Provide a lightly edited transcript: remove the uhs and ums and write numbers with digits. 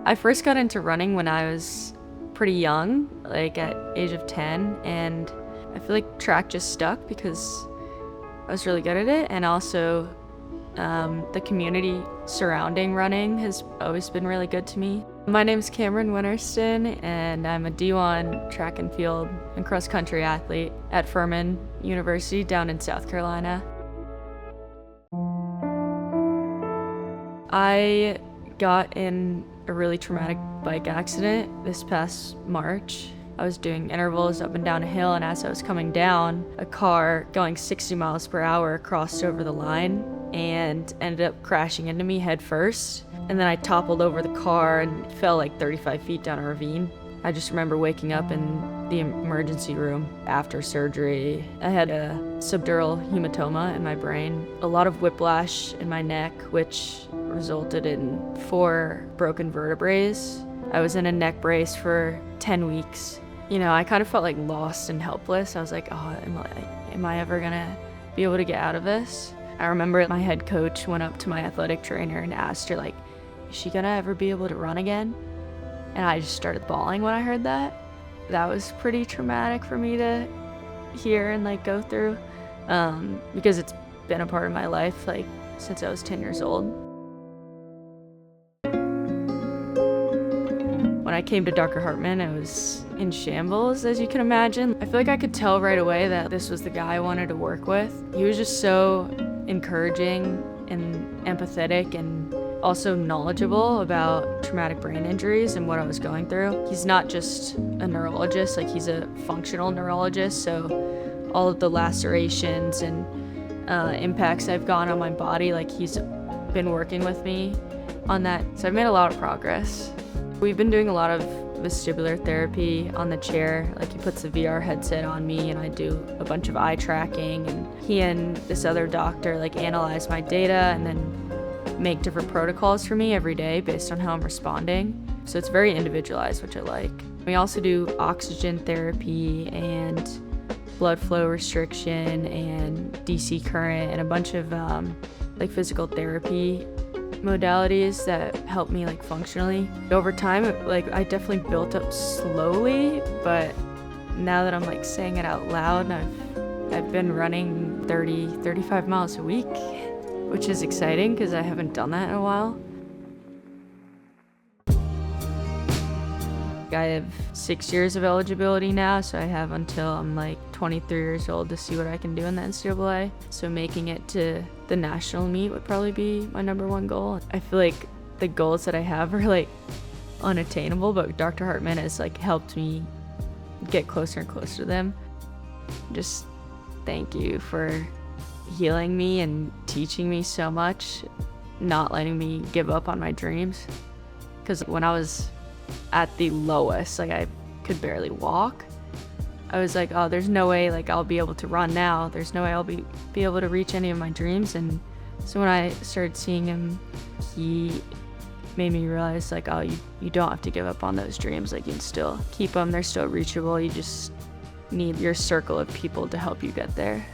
I first got into running when I was pretty young, like at age of 10, and I feel like track just stuck because I was really good at it, and also the community surrounding running has always been really good to me. My name's Camryn and I'm a D1 track and field and cross country athlete at Hartman University down in South Carolina. I got in a really traumatic bike accident this past March. I was doing intervals up and down a hill, and as I was coming down, a car going 60 miles per hour crossed over the line and ended up crashing into me head first. And then I toppled over the car and fell like 35 feet down a ravine. I just remember waking up in the emergency room after surgery. I had a subdural hematoma in my brain, a lot of whiplash in my neck, which resulted in 4 broken vertebrae. I was in a neck brace for 10 weeks. You know, I kind of felt like lost and helpless. I was like, oh, am I ever gonna be able to get out of this? I remember my head coach went up to my athletic trainer and asked her, like, is she gonna ever be able to run again? And I just started bawling when I heard that. That was pretty traumatic for me to hear and like go through, because it's been a part of my life like since I was 10 years old. When I came to Dr. Hartman, I was in shambles, as you can imagine. I feel like I could tell right away that this was the guy I wanted to work with. He was just so encouraging and empathetic and also knowledgeable about traumatic brain injuries and what I was going through. He's not just a neurologist, like he's a functional neurologist, so all of the lacerations and impacts I've gotten on my body, like he's been working with me on that. So I've made a lot of progress. We've been doing a lot of vestibular therapy on the chair. Like he puts the VR headset on me and I do a bunch of eye tracking, and he and this other doctor like analyze my data and then make different protocols for me every day based on how I'm responding. So it's very individualized, which I like. We also do oxygen therapy and blood flow restriction and DC current and a bunch of like physical therapy modalities that help me like functionally. Over time, like I definitely built up slowly, but now that I'm like saying it out loud, I've been running 35 miles a week, which is exciting because I haven't done that in a while. I have 6 years of eligibility now, so I have until I'm like 23 years old to see what I can do in the NCAA. So making it to the national meet would probably be my #1 goal. I feel like the goals that I have are like unattainable, but Dr. Hartman has like helped me get closer and closer to them. Just thank you for healing me and teaching me so much, not letting me give up on my dreams. Because when I was at the lowest, like I could barely walk, I was like, oh, there's no way like I'll be able to run now. There's no way I'll be able to reach any of my dreams. And so when I started seeing him, he made me realize like, oh, you don't have to give up on those dreams. Like you can still keep them. They're still reachable. You just need your circle of people to help you get there.